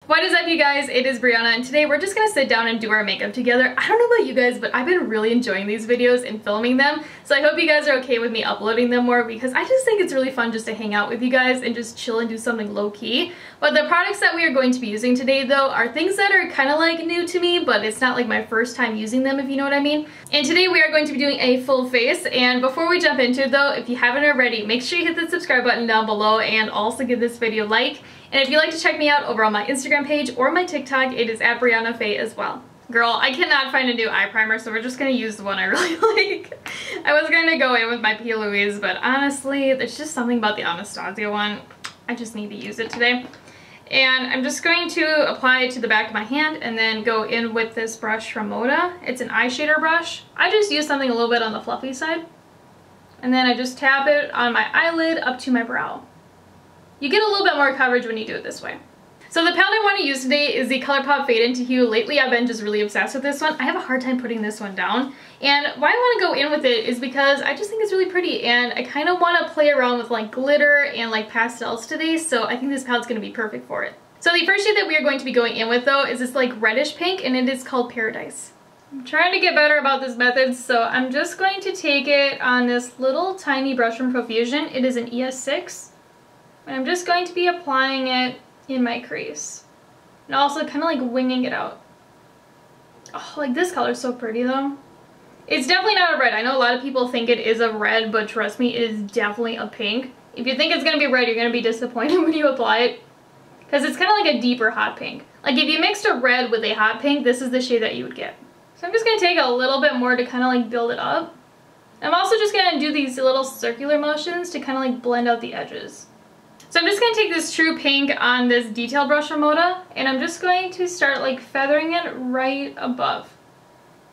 What is up, you guys? It is Breyonna, and today we're just gonna sit down and do our makeup together. I don't know about you guys, but I've been really enjoying these videos and filming them, so I hope you guys are okay with me uploading them more because I just think it's really fun just to hang out with you guys and just chill and do something low-key. But the products that we are going to be using today, though, are things that are kind of like new to me, but it's not like my first time using them, if you know what I mean. And today we are going to be doing a full face, and before we jump into it, though, if you haven't already, make sure you hit the subscribe button down below and also give this video a like. And if you'd like to check me out over on my Instagram page or my TikTok, it is at Breyonna Fade as well. Girl, I cannot find a new eye primer, so we're just going to use the one I really like. I was going to go in with my P. Louise, but honestly, there's just something about the Anastasia one. I just need to use it today. And I'm just going to apply it to the back of my hand and then go in with this brush from Moda. It's an eye shader brush. I just use something a little bit on the fluffy side. And then I just tap it on my eyelid up to my brow. You get a little bit more coverage when you do it this way. So the palette I want to use today is the Colourpop Fade into Hue. Lately I've been just really obsessed with this one. I have a hard time putting this one down. And why I want to go in with it is because I just think it's really pretty and I kind of want to play around with like glitter and like pastels today, so I think this palette's going to be perfect for it. So the first shade that we are going to be going in with, though, is this like reddish pink, and it is called Paradise. I'm trying to get better about this method, so I'm just going to take it on this little tiny brush from Profusion. It is an ES6. And I'm just going to be applying it in my crease. And also kind of like winging it out. Oh, like this color is so pretty though. It's definitely not a red. I know a lot of people think it is a red, but trust me, it is definitely a pink. If you think it's going to be red, you're going to be disappointed when you apply it. Because it's kind of like a deeper hot pink. Like if you mixed a red with a hot pink, this is the shade that you would get. So I'm just going to take a little bit more to kind of like build it up. I'm also just going to do these little circular motions to kind of like blend out the edges. So I'm just going to take this true pink on this detail brush from Moda, and I'm just going to start like feathering it right above.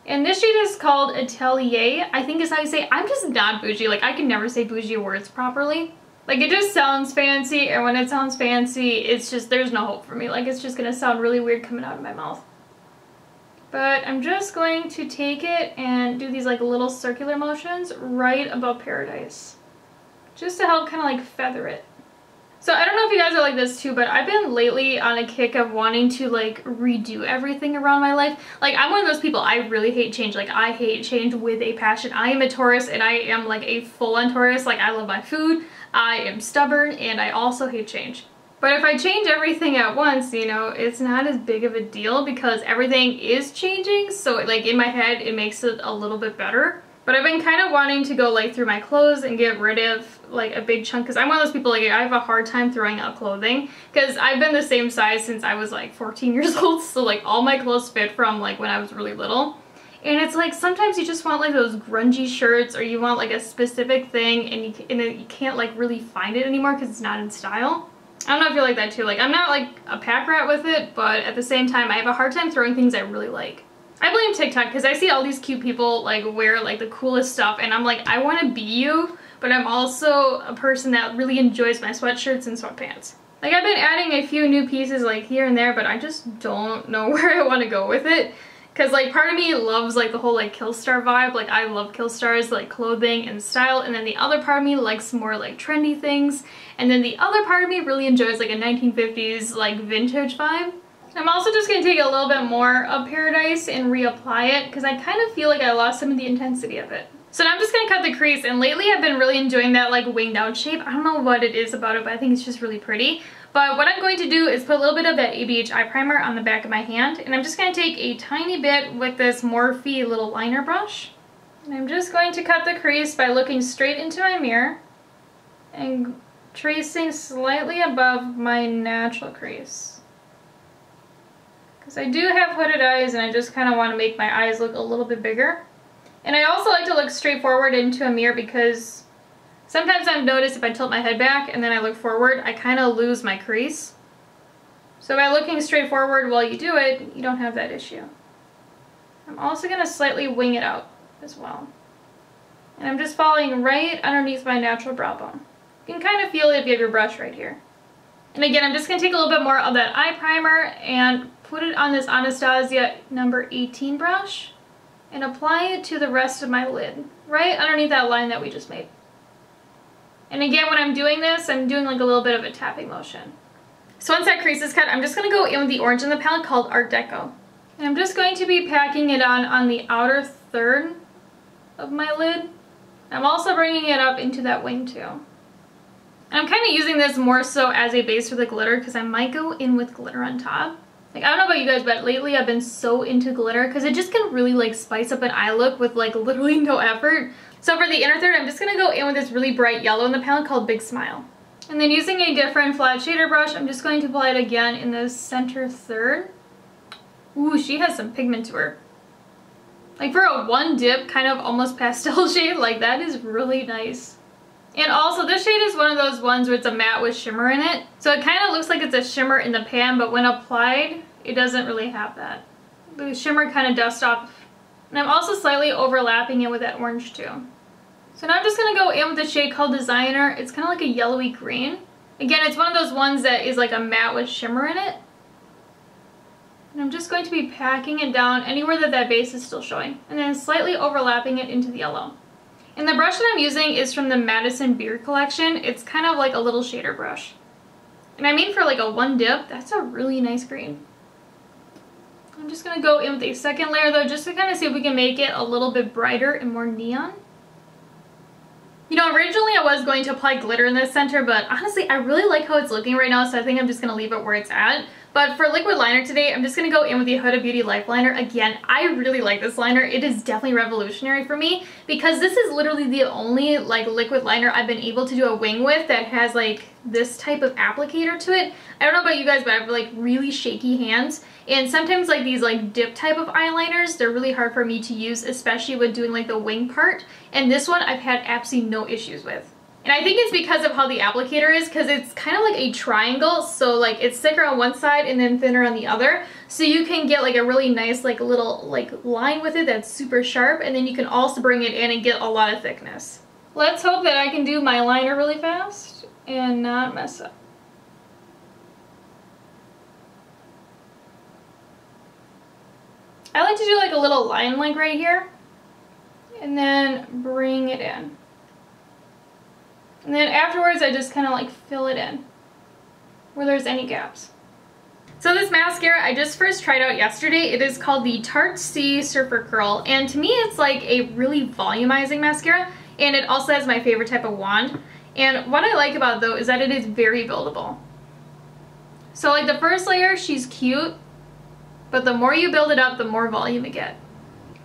And this shade is called Atelier, I think is how you say it. I'm just not bougie. Like I can never say bougie words properly. Like it just sounds fancy, and when it sounds fancy, it's just, there's no hope for me. Like it's just going to sound really weird coming out of my mouth. But I'm just going to take it and do these like little circular motions right above Paradise. Just to help kind of like feather it. So I don't know if you guys are like this too, but I've been lately on a kick of wanting to like redo everything around my life. Like I'm one of those people, I really hate change. Like I hate change with a passion. I am a Taurus, and I am like a full-on Taurus. Like I love my food, I am stubborn, and I also hate change. But if I change everything at once, you know, it's not as big of a deal because everything is changing. So like in my head, it makes it a little bit better. But I've been kind of wanting to go like through my clothes and get rid of like a big chunk, because I'm one of those people, like I have a hard time throwing out clothing because I've been the same size since I was like 14 years old. So like all my clothes fit from like when I was really little. And it's like sometimes you just want like those grungy shirts, or you want like a specific thing, and you can't like really find it anymore because it's not in style. I don't know if you're like that too. Like I'm not like a pack rat with it, but at the same time I have a hard time throwing things I really like. I blame TikTok because I see all these cute people like wear like the coolest stuff, and I'm like, I want to be you, but I'm also a person that really enjoys my sweatshirts and sweatpants. Like I've been adding a few new pieces like here and there, but I just don't know where I want to go with it. Because like part of me loves like the whole like Killstar vibe. Like I love Killstar's like clothing and style, and then the other part of me likes more like trendy things, and then the other part of me really enjoys like a 1950s like vintage vibe. I'm also just going to take a little bit more of Paradise and reapply it because I kind of feel like I lost some of the intensity of it. So now I'm just going to cut the crease, and lately I've been really enjoying that like winged out shape. I don't know what it is about it, but I think it's just really pretty. But what I'm going to do is put a little bit of that ABH eye primer on the back of my hand, and I'm just going to take a tiny bit with this Morphe little liner brush. And I'm just going to cut the crease by looking straight into my mirror and tracing slightly above my natural crease. Because I do have hooded eyes, and I just kind of want to make my eyes look a little bit bigger. And I also like to look straight forward into a mirror because sometimes I've noticed if I tilt my head back and then I look forward, I kind of lose my crease. So by looking straight forward while you do it, you don't have that issue. I'm also going to slightly wing it out as well. And I'm just following right underneath my natural brow bone. You can kind of feel it if you have your brush right here. And again, I'm just going to take a little bit more of that eye primer and put it on this Anastasia number 18 brush and apply it to the rest of my lid, right underneath that line that we just made. And again, when I'm doing this, I'm doing like a little bit of a tapping motion. So once that crease is cut, I'm just going to go in with the orange in the palette called Art Deco. And I'm just going to be packing it on the outer third of my lid. I'm also bringing it up into that wing too. And I'm kind of using this more so as a base for the glitter because I might go in with glitter on top. Like, I don't know about you guys, but lately I've been so into glitter because it just can really like spice up an eye look with like literally no effort. So for the inner third, I'm just going to go in with this really bright yellow in the palette called Big Smile. And then using a different flat shader brush, I'm just going to apply it again in the center third. Ooh, she has some pigment to her. Like for a one dip kind of almost pastel shade, like that is really nice. And also this shade is one of those ones where it's a matte with shimmer in it. So it kind of looks like it's a shimmer in the pan, but when applied, it doesn't really have that. The shimmer kind of dusts off. And I'm also slightly overlapping it with that orange too. So now I'm just going to go in with the shade called Designer. It's kind of like a yellowy green. Again, it's one of those ones that is like a matte with shimmer in it. And I'm just going to be packing it down anywhere that that base is still showing. And then slightly overlapping it into the yellow. And the brush that I'm using is from the Madison Beer collection. It's kind of like a little shader brush. And I mean for like a one dip, that's a really nice green. I'm just going to go in with a second layer though, just to kind of see if we can make it a little bit brighter and more neon. You know, originally I was going to apply glitter in the center, but honestly, I really like how it's looking right now, so I think I'm just going to leave it where it's at. But for liquid liner today, I'm just going to go in with the Huda Beauty Life Liner. Again, I really like this liner. It is definitely revolutionary for me because this is literally the only like liquid liner I've been able to do a wing with that has like this type of applicator to it. I don't know about you guys, but I have like really shaky hands. And sometimes like these like dip type of eyeliners, they're really hard for me to use, especially with doing like the wing part. And this one I've had absolutely no issues with. And I think it's because of how the applicator is, because it's kind of like a triangle, so like it's thicker on one side and then thinner on the other. So you can get like a really nice like little like line with it that's super sharp, and then you can also bring it in and get a lot of thickness. Let's hope that I can do my liner really fast and not mess up. I like to do like a little line like right here and then bring it in. And then afterwards, I just kind of like fill it in where there's any gaps. So this mascara I just first tried out yesterday. It is called the Tarte C Surfer Curl. And to me, it's like a really volumizing mascara. And it also has my favorite type of wand. And what I like about it though is that it is very buildable. So like the first layer, she's cute. But the more you build it up, the more volume you get.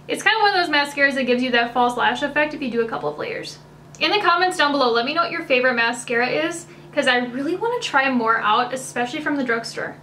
It's kind of one of those mascaras that gives you that false lash effect if you do a couple of layers. In the comments down below, let me know what your favorite mascara is, because I really want to try more out, especially from the drugstore.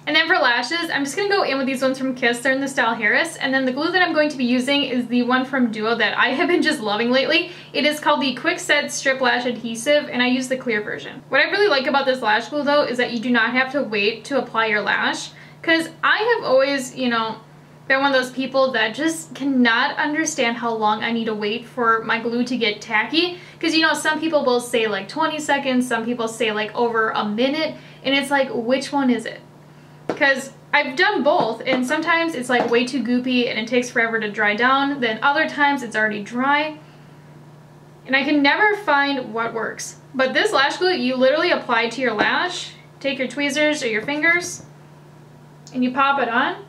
And then for lashes, I'm just going to go in with these ones from Kiss. They're in the style Heiress. And then the glue that I'm going to be using is the one from Duo that I have been just loving lately. It is called the Kwikset Strip Lash Adhesive, and I use the clear version. What I really like about this lash glue though is that you do not have to wait to apply your lash, because I have always, you know, been one of those people that just cannot understand how long I need to wait for my glue to get tacky. Because, you know, some people will say like 20 seconds, some people say like over a minute, and it's like, which one is it? Because I've done both, and sometimes it's like way too goopy and it takes forever to dry down, then other times it's already dry. And I can never find what works. But this lash glue, you literally apply to your lash, take your tweezers or your fingers, and you pop it on.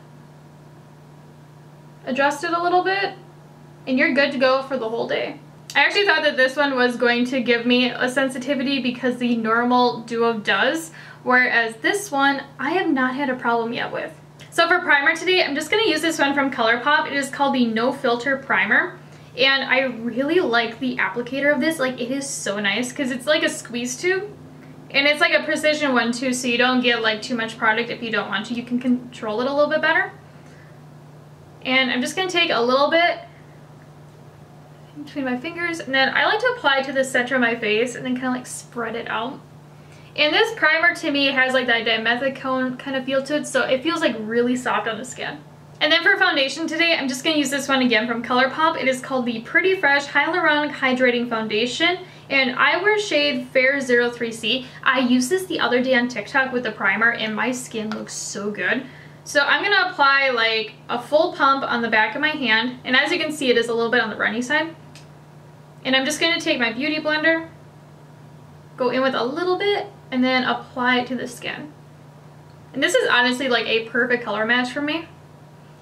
Adjust it a little bit, and you're good to go for the whole day. I actually thought that this one was going to give me a sensitivity because the normal Duo does, whereas this one I have not had a problem yet with. So for primer today, I'm just going to use this one from Colourpop. It is called the No Filter Primer, and I really like the applicator of this. Like, it is so nice because it's like a squeeze tube, and it's like a precision one too, so you don't get like too much product if you don't want to. You can control it a little bit better. And I'm just going to take a little bit between my fingers, and then I like to apply it to the center of my face and then kind of like spread it out. And this primer to me has like that dimethicone kind of feel to it, so it feels like really soft on the skin. And then for foundation today, I'm just going to use this one again from Colourpop. It is called the Pretty Fresh Hyaluronic Hydrating Foundation, and I wear shade Fair 03C. I used this the other day on TikTok with the primer, and my skin looks so good. So I'm going to apply like a full pump on the back of my hand, and as you can see, it is a little bit on the runny side. And I'm just going to take my beauty blender go in with a little bit and then apply it to the skin. And this is honestly like a perfect color match for me.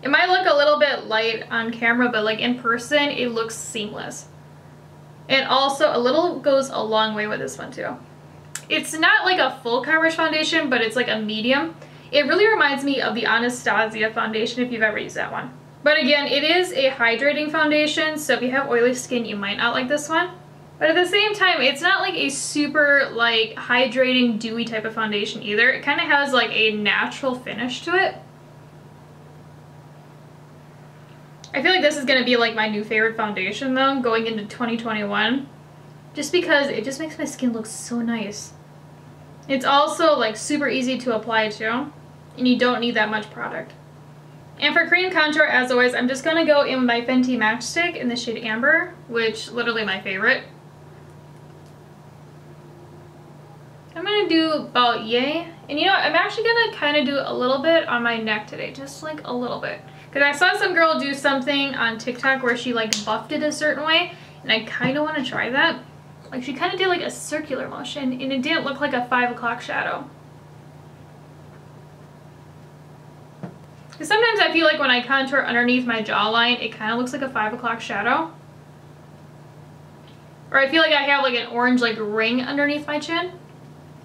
It might look a little bit light on camera, but like in person, it looks seamless. And also a little goes a long way with this one too. It's not like a full coverage foundation, but it's like a medium. It really reminds me of the Anastasia foundation if you've ever used that one. But again, it is a hydrating foundation, so if you have oily skin, you might not like this one. But at the same time, it's not like a super like hydrating, dewy type of foundation either. It kind of has like a natural finish to it. I feel like this is going to be like my new favorite foundation though, going into 2021. Just because it just makes my skin look so nice. It's also like super easy to apply too, and you don't need that much product. And for cream contour, as always, I'm just going to go in with my Fenty Matchstick in the shade Amber, which literally my favorite. I'm going to do about yay. And you know, I'm actually going to kind of do a little bit on my neck today, just like a little bit. Because I saw some girl do something on TikTok where she like buffed it a certain way, and I kind of want to try that. Like she kind of did like a circular motion, and it didn't look like a 5 o'clock shadow. Because sometimes I feel like when I contour underneath my jawline, it kind of looks like a 5 o'clock shadow. Or I feel like I have like an orange like ring underneath my chin.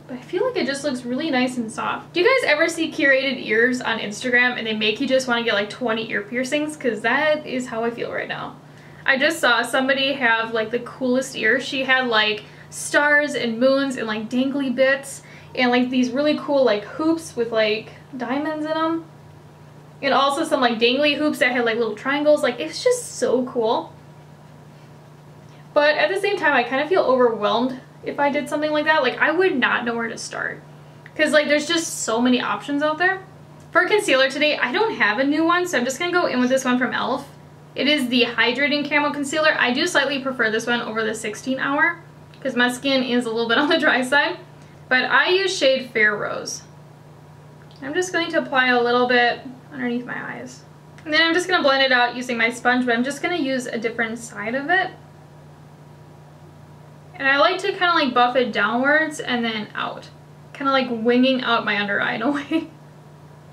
But I feel like it just looks really nice and soft. Do you guys ever see curated ears on Instagram and they make you just want to get like 20 ear piercings? Because that is how I feel right now. I just saw somebody have like the coolest ears. She had like stars and moons and like dangly bits and like these really cool like hoops with like diamonds in them. And also some like dangly hoops that had like little triangles. Like it's just so cool. But at the same time, I kind of feel overwhelmed if I did something like that. Like I would not know where to start. Because like there's just so many options out there. For concealer today, I don't have a new one. So I'm just going to go in with this one from e.l.f. It is the Hydrating Camo Concealer. I do slightly prefer this one over the 16 hour. Because my skin is a little bit on the dry side. But I use shade Fair Rose. I'm just going to apply a little bit underneath my eyes. And then I'm just going to blend it out using my sponge, but I'm just going to use a different side of it. And I like to kind of like buff it downwards and then out. Kind of like winging out my under eye in a way.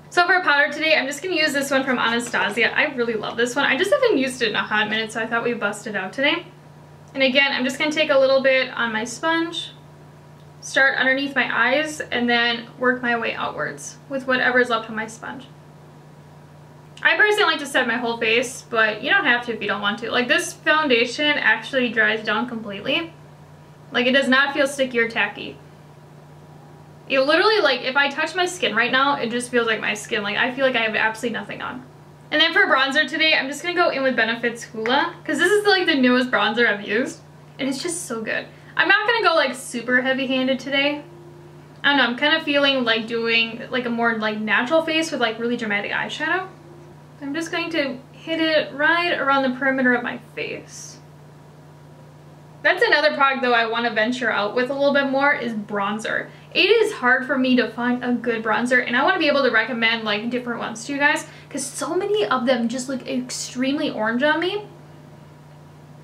So for powder today, I'm just going to use this one from Anastasia. I really love this one. I just haven't used it in a hot minute, so I thought we'd bust it out today. And again, I'm just going to take a little bit on my sponge, start underneath my eyes, and then work my way outwards with whatever's left on my sponge. I personally like to set my whole face, but you don't have to if you don't want to. Like this foundation actually dries down completely. Like it does not feel sticky or tacky. It literally, like if I touch my skin right now, it just feels like my skin. Like I feel like I have absolutely nothing on. And then for bronzer today, I'm just going to go in with Benefit's Hoola. Because this is like the newest bronzer I've used. And it's just so good. I'm not going to go like super heavy-handed today. I don't know, I'm kind of feeling like doing like a more like natural face with like really dramatic eyeshadow. I'm just going to hit it right around the perimeter of my face. That's another product though I want to venture out with a little bit more is bronzer. It is hard for me to find a good bronzer, and I want to be able to recommend like different ones to you guys because so many of them just look extremely orange on me.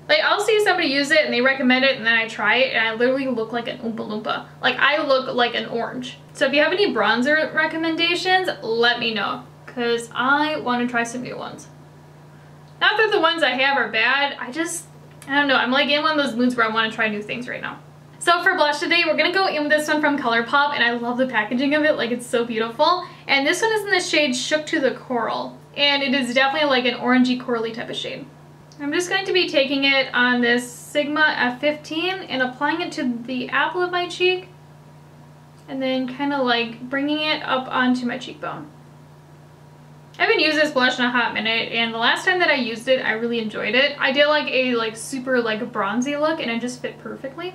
Like I'll see somebody use it and they recommend it and then I try it and I literally look like an Oompa Loompa. Like I look like an orange. So if you have any bronzer recommendations, let me know. Because I want to try some new ones. Not that the ones I have are bad, I don't know, I'm like in one of those moods where I want to try new things right now. So for blush today, we're going to go in with this one from Colourpop, and I love the packaging of it, like it's so beautiful. And this one is in the shade Shook to the Coral, and it is definitely like an orangey corally type of shade. I'm just going to be taking it on this Sigma F15 and applying it to the apple of my cheek, and then kind of like bringing it up onto my cheekbone. I haven't used this blush in a hot minute, and the last time that I used it, I really enjoyed it. I did like a super bronzy look, and it just fit perfectly.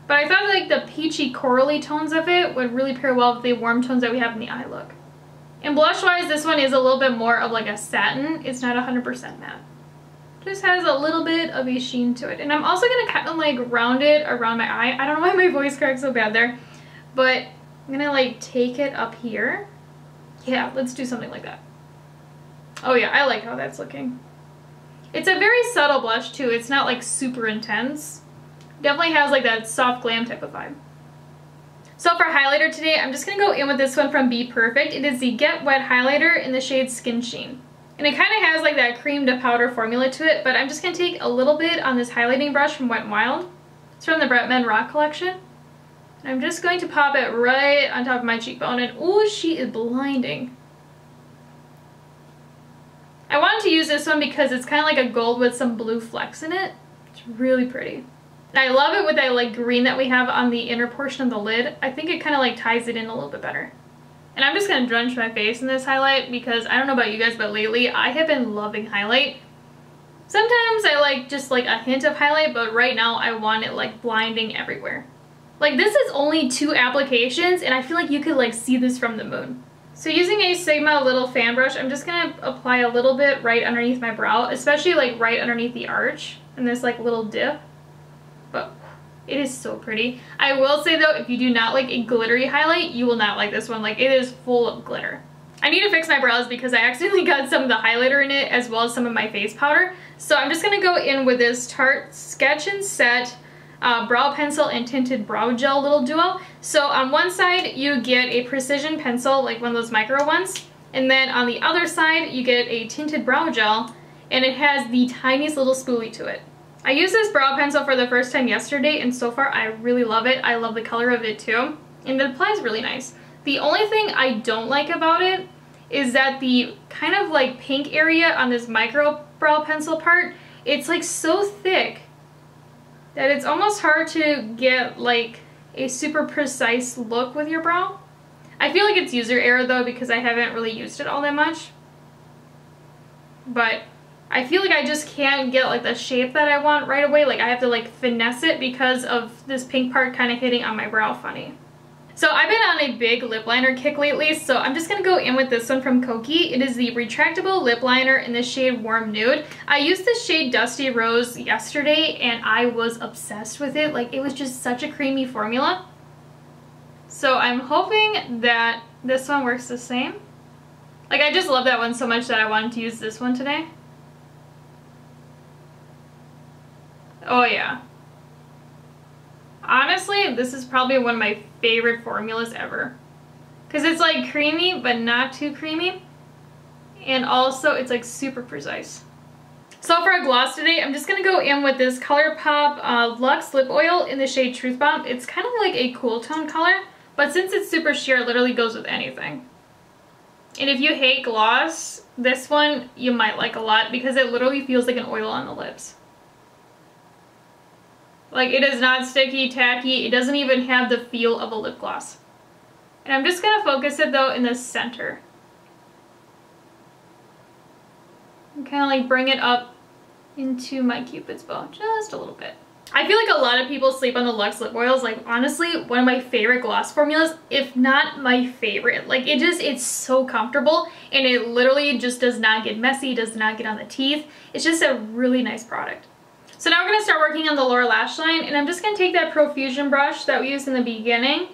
But I thought like the peachy corally tones of it would really pair well with the warm tones that we have in the eye look. And blush wise, this one is a little bit more of like a satin. It's not 100% matte. Just has a little bit of a sheen to it. And I'm also going to kind of like round it around my eye. I don't know why my voice cracks so bad there, but I'm going to like take it up here. Yeah, let's do something like that. Oh yeah, I like how that's looking. It's a very subtle blush too. It's not like super intense. Definitely has like that soft glam type of vibe. So for highlighter today, I'm just going to go in with this one from Be Perfect. It is the Get Wet Highlighter in the shade Skin Sheen. And it kind of has like that cream to powder formula to it, but I'm just going to take a little bit on this highlighting brush from Wet n Wild. It's from the Bretman Rock collection. And I'm just going to pop it right on top of my cheekbone, and ooh, she is blinding. I wanted to use this one because it's kind of like a gold with some blue flecks in it. It's really pretty. And I love it with that like green that we have on the inner portion of the lid. I think it kind of like ties it in a little bit better. And I'm just going to drench my face in this highlight because I don't know about you guys, but lately I have been loving highlight. Sometimes I like just like a hint of highlight, but right now I want it like blinding everywhere. Like this is only 2 applications and I feel like you could like see this from the moon. So using a Sigma little fan brush, I'm just going to apply a little bit right underneath my brow, especially like right underneath the arch and this like little dip. But it is so pretty. I will say though, if you do not like a glittery highlight, you will not like this one. Like it is full of glitter. I need to fix my brows because I accidentally got some of the highlighter in it as well as some of my face powder. So I'm just going to go in with this Tarte Sketch and Set brow pencil and tinted brow gel little duo. So on one side you get a precision pencil, like one of those micro ones. And then on the other side you get a tinted brow gel and it has the tiniest little spoolie to it. I used this brow pencil for the first time yesterday and so far I really love it. I love the color of it too. And it applies really nice. The only thing I don't like about it is that the kind of like pink area on this micro brow pencil part, it's like so thick that it's almost hard to get like a super precise look with your brow. I feel like it's user error though because I haven't really used it all that much. But I feel like I just can't get like the shape that I want right away. Like I have to like finesse it because of this pink part kind of hitting on my brow funny. So I've been on a big lip liner kick lately, so I'm just going to go in with this one from Kokie. It is the Retractable Lip Liner in the shade Warm Nude. I used this shade Dusty Rose yesterday and I was obsessed with it. Like it was just such a creamy formula. So I'm hoping that this one works the same. Like I just love that one so much that I wanted to use this one today. Oh yeah. Honestly, this is probably one of my favorite formulas ever. Because it's like creamy, but not too creamy. And also, it's like super precise. So for a gloss today, I'm just going to go in with this Colourpop Luxe Lip Oil in the shade Truth Bomb. It's kind of like a cool tone color, but since it's super sheer, it literally goes with anything. And if you hate gloss, this one you might like a lot because it literally feels like an oil on the lips. Like it is not sticky, tacky, it doesn't even have the feel of a lip gloss. And I'm just going to focus it though in the center. And kind of like bring it up into my Cupid's bow, just a little bit. I feel like a lot of people sleep on the Luxe lip oils. Like honestly, one of my favorite gloss formulas, if not my favorite. Like it's so comfortable and it literally just does not get messy, does not get on the teeth. It's just a really nice product. So now we're going to start working on the lower lash line, and I'm just going to take that Profusion brush that we used in the beginning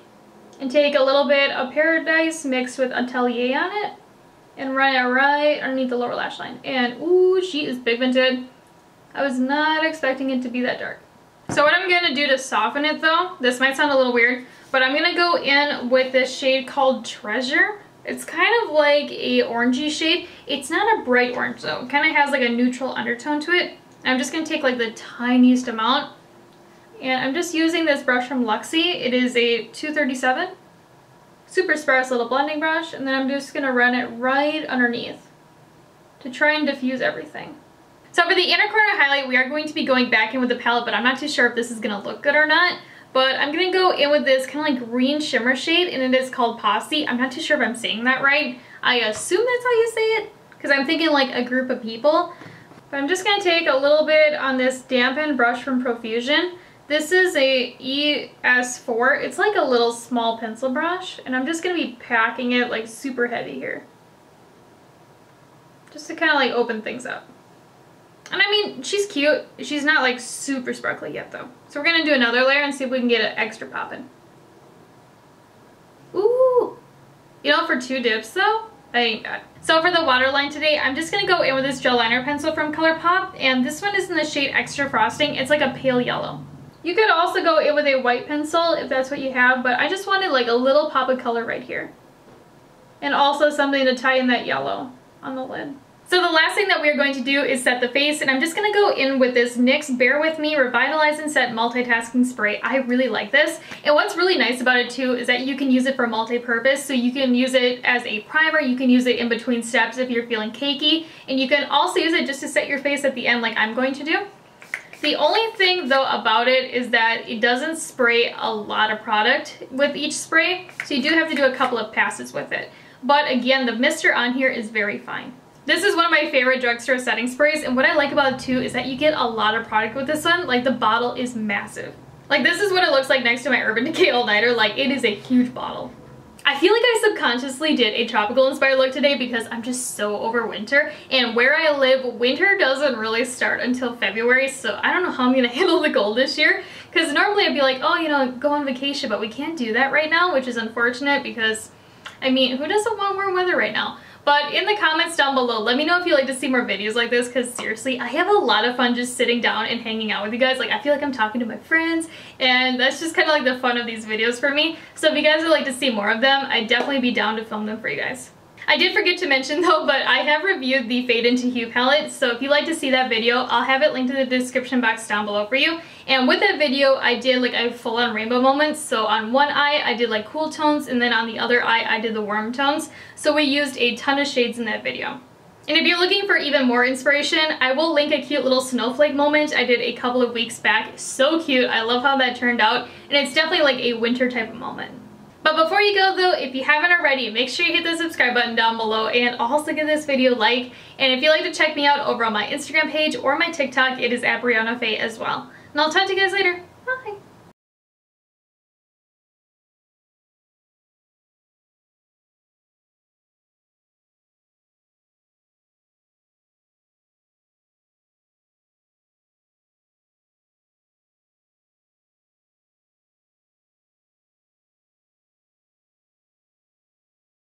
and take a little bit of Paradise mixed with Atelier on it and run it right underneath the lower lash line. And ooh, she is pigmented. I was not expecting it to be that dark. So what I'm going to do to soften it though, this might sound a little weird, but I'm going to go in with this shade called Treasure. It's kind of like a orangey shade. It's not a bright orange though. It kind of has like a neutral undertone to it. I'm just going to take like the tiniest amount, and I'm just using this brush from Luxie. It is a 237, super sparse little blending brush, and then I'm just going to run it right underneath to try and diffuse everything. So for the inner corner highlight, we are going to be going back in with the palette, but I'm not too sure if this is going to look good or not. But I'm going to go in with this kind of like green shimmer shade, and it is called Posse. I'm not too sure if I'm saying that right. I assume that's how you say it, because I'm thinking like a group of people. But I'm just going to take a little bit on this dampened brush from Profusion. This is a ES4. It's like a little small pencil brush, and I'm just going to be packing it like super heavy here. Just to kind of like open things up. And I mean, she's cute. She's not like super sparkly yet though. So we're going to do another layer and see if we can get it extra popping. Ooh! You know, for 2 dips though, I ain't bad. So for the waterline today, I'm just going to go in with this gel liner pencil from Colourpop, and this one is in the shade Extra Frosting. It's like a pale yellow. You could also go in with a white pencil if that's what you have, but I just wanted like a little pop of color right here. And also something to tie in that yellow on the lid. So the last thing that we are going to do is set the face, and I'm just going to go in with this NYX Bear With Me Revitalizing Set Multitasking Spray. I really like this, and what's really nice about it too is that you can use it for multi-purpose, so you can use it as a primer, you can use it in between steps if you're feeling cakey, and you can also use it just to set your face at the end like I'm going to do. The only thing though about it is that it doesn't spray a lot of product with each spray, so you do have to do a couple of passes with it. But again, the mister on here is very fine. This is one of my favorite drugstore setting sprays, and what I like about it too is that you get a lot of product with this one. Like, the bottle is massive. Like, this is what it looks like next to my Urban Decay All Nighter. Like, it is a huge bottle. I feel like I subconsciously did a tropical inspired look today because I'm just so over winter, and where I live, winter doesn't really start until February, so I don't know how I'm gonna handle the cold this year, because normally I'd be like, oh, you know, go on vacation, but we can't do that right now, which is unfortunate because, I mean, who doesn't want warm weather right now? But in the comments down below, let me know if you'd like to see more videos like this, because seriously, I have a lot of fun just sitting down and hanging out with you guys. Like, I feel like I'm talking to my friends, and that's just kind of like the fun of these videos for me. So if you guys would like to see more of them, I'd definitely be down to film them for you guys. I did forget to mention though, but I have reviewed the Fade Into Hue palette, so if you'd like to see that video, I'll have it linked in the description box down below for you. And with that video, I did like a full-on rainbow moment, so on one eye I did like cool tones, and then on the other eye I did the warm tones, so we used a ton of shades in that video. And if you're looking for even more inspiration, I will link a cute little snowflake moment I did a couple of weeks back. So cute, I love how that turned out, and it's definitely like a winter type of moment. But before you go though, if you haven't already, make sure you hit the subscribe button down below and also give this video a like. And if you'd like to check me out over on my Instagram page or my TikTok, it is at Breyonna Fade as well. And I'll talk to you guys later. Bye!